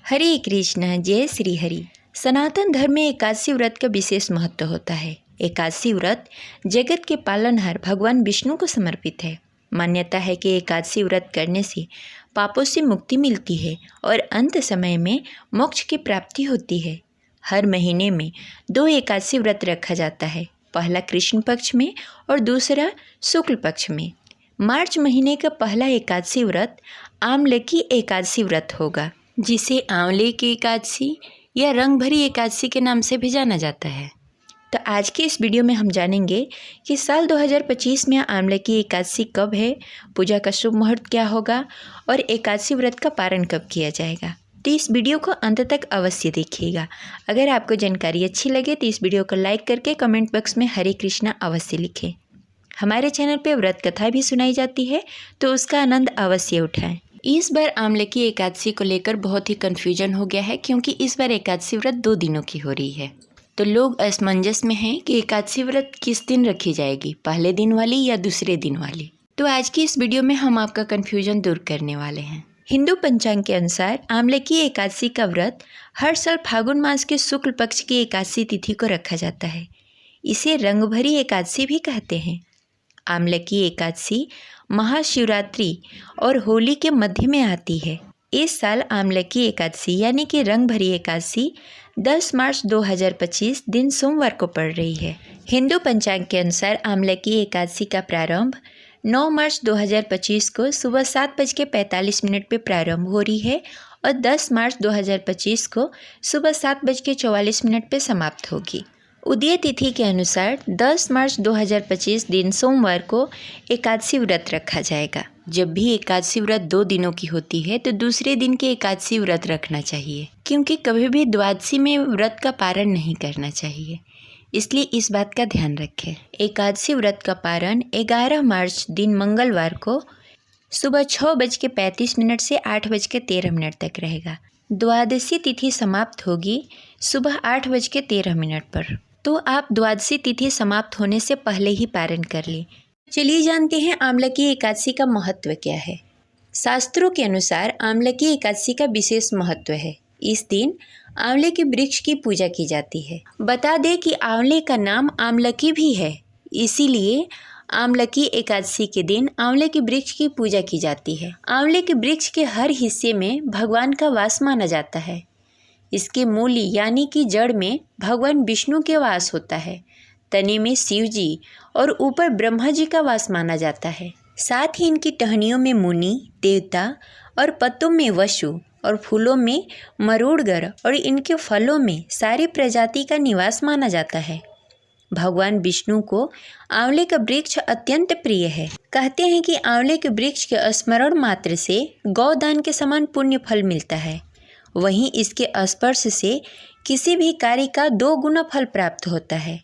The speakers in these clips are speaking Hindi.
हरे कृष्ण जय श्री हरि। सनातन धर्म में एकादशी व्रत का विशेष महत्व होता है। एकादशी व्रत जगत के पालनहार भगवान विष्णु को समर्पित है। मान्यता है कि एकादशी व्रत करने से पापों से मुक्ति मिलती है और अंत समय में मोक्ष की प्राप्ति होती है। हर महीने में 2 एकादशी व्रत रखा जाता है, पहला कृष्ण पक्ष में और दूसरा शुक्ल पक्ष में। मार्च महीने का पहला एकादशी व्रत आमलकी एकादशी व्रत होगा, जिसे आंवले की एकादशी या रंग भरी एकादशी के नाम से भी जाना जाता है। तो आज के इस वीडियो में हम जानेंगे कि साल 2025 में आंवले की एकादशी कब है, पूजा का शुभ मुहूर्त क्या होगा और एकादशी व्रत का पारण कब किया जाएगा। तो इस वीडियो को अंत तक अवश्य देखिएगा। अगर आपको जानकारी अच्छी लगे तो इस वीडियो को लाइक करके कमेंट बॉक्स में हरे कृष्णा अवश्य लिखें। हमारे चैनल पर व्रत कथा भी सुनाई जाती है, तो उसका आनंद अवश्य उठाएं। इस बार आंवले की एकादशी को लेकर बहुत ही कन्फ्यूजन हो गया है, क्योंकि इस बार एकादशी व्रत 2 दिनों की हो रही है। तो लोग असमंजस में हैं कि एकादशी व्रत किस दिन रखी जाएगी, पहले दिन वाली या दूसरे दिन वाली। तो आज की इस वीडियो में हम आपका कन्फ्यूजन दूर करने वाले हैं। हिंदू पंचांग के अनुसार आंवले की एकादशी का व्रत हर साल फागुन मास के शुक्ल पक्ष की एकादशी तिथि को रखा जाता है। इसे रंग भरी एकादशी भी कहते हैं। आंवले की एकादशी महाशिवरात्रि और होली के मध्य में आती है। इस साल आंवले की एकादशी यानी कि रंग भरी एकादशी 10 मार्च 2025 दिन सोमवार को पड़ रही है। हिंदू पंचांग के अनुसार आंवले की एकादशी का प्रारंभ 9 मार्च 2025 को सुबह 7:45 पे प्रारंभ हो रही है और 10 मार्च 2025 को सुबह 7:44 पे समाप्त होगी। उदय तिथि के अनुसार 10 मार्च 2025 दिन सोमवार को एकादशी व्रत रखा जाएगा। जब भी एकादशी व्रत 2 दिनों की होती है तो दूसरे दिन के एकादशी व्रत रखना चाहिए, क्योंकि कभी भी द्वादशी में व्रत का पारण नहीं करना चाहिए, इसलिए इस बात का ध्यान रखें। एकादशी व्रत का पारण 11 मार्च दिन मंगलवार को सुबह 6:35 से 8:13 तक रहेगा। द्वादशी तिथि समाप्त होगी सुबह 8:13 पर। तो आप द्वादशी तिथि समाप्त होने से पहले ही पारण कर लें। चलिए जानते हैं आंवले की एकादशी का महत्व क्या है। शास्त्रों के अनुसार आंवले की एकादशी का विशेष महत्व है। इस दिन आंवले के वृक्ष की पूजा की जाती है। बता दें कि आंवले का नाम आमलकी भी है, इसीलिए आमलकी एकादशी के दिन आंवले के वृक्ष की पूजा की जाती है। आंवले के वृक्ष के हर हिस्से में भगवान का वास माना जाता है। इसके मूल यानी कि जड़ में भगवान विष्णु के वास होता है, तने में शिव जी और ऊपर ब्रह्मा जी का वास माना जाता है। साथ ही इनकी टहनियों में मुनि देवता और पत्तों में वसु और फूलों में मरूड़गर और इनके फलों में सारी प्रजाति का निवास माना जाता है। भगवान विष्णु को आंवले का वृक्ष अत्यंत प्रिय है। कहते हैं कि आंवले के वृक्ष के स्मरण मात्र से गौदान के समान पुण्य फल मिलता है। वहीं इसके स्पर्श से किसी भी कार्य का 2 गुना फल प्राप्त होता है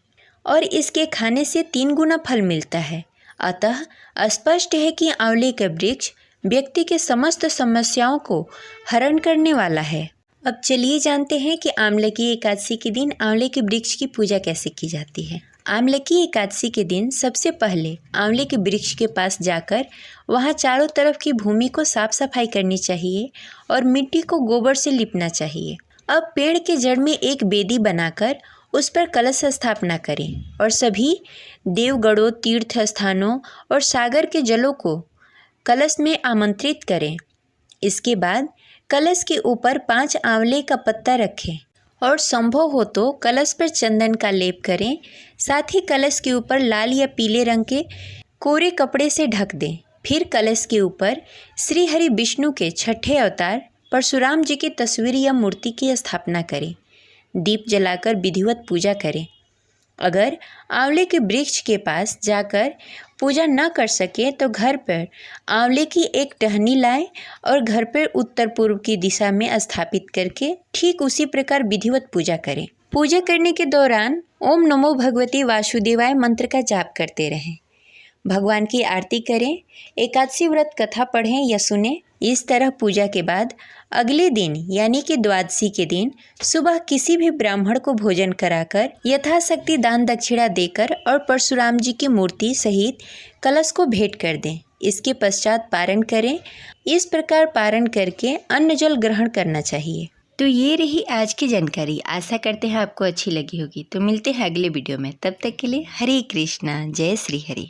और इसके खाने से 3 गुना फल मिलता है। अतः स्पष्ट है कि आंवले का वृक्ष व्यक्ति के समस्त समस्याओं को हरण करने वाला है। अब चलिए जानते हैं कि आंवले की एकादशी के दिन आंवले के वृक्ष की पूजा कैसे की जाती है। आंवले की एकादशी के दिन सबसे पहले आंवले के वृक्ष के पास जाकर वहां चारों तरफ की भूमि को साफ सफाई करनी चाहिए और मिट्टी को गोबर से लिपना चाहिए। अब पेड़ के जड़ में एक बेदी बनाकर उस पर कलश स्थापना करें और सभी देवगढ़ों, तीर्थ स्थानों और सागर के जलों को कलश में आमंत्रित करें। इसके बाद कलश के ऊपर 5 आंवले का पत्ता रखें और संभव हो तो कलश पर चंदन का लेप करें। साथ ही कलश के ऊपर लाल या पीले रंग के कोरे कपड़े से ढक दें। फिर कलश के ऊपर श्री हरि विष्णु के 6ठे अवतार परशुराम जी की तस्वीर या मूर्ति की स्थापना करें। दीप जलाकर विधिवत पूजा करें। अगर आंवले के वृक्ष के पास जाकर पूजा न कर सके तो घर पर आंवले की एक टहनी लाएं और घर पर उत्तर पूर्व की दिशा में स्थापित करके ठीक उसी प्रकार विधिवत पूजा करें। पूजा करने के दौरान ओम नमो भगवती वासुदेवाय मंत्र का जाप करते रहें। भगवान की आरती करें, एकादशी व्रत कथा पढ़ें या सुनें। इस तरह पूजा के बाद अगले दिन यानी कि द्वादशी के दिन सुबह किसी भी ब्राह्मण को भोजन कराकर यथाशक्ति दान दक्षिणा देकर और परशुराम जी की मूर्ति सहित कलश को भेंट कर दें। इसके पश्चात पारण करें। इस प्रकार पारण करके अन्न जल ग्रहण करना चाहिए। तो ये रही आज की जानकारी। आशा करते हैं आपको अच्छी लगी होगी। तो मिलते हैं अगले वीडियो में, तब तक के लिए हरे कृष्णा, जय श्री हरि।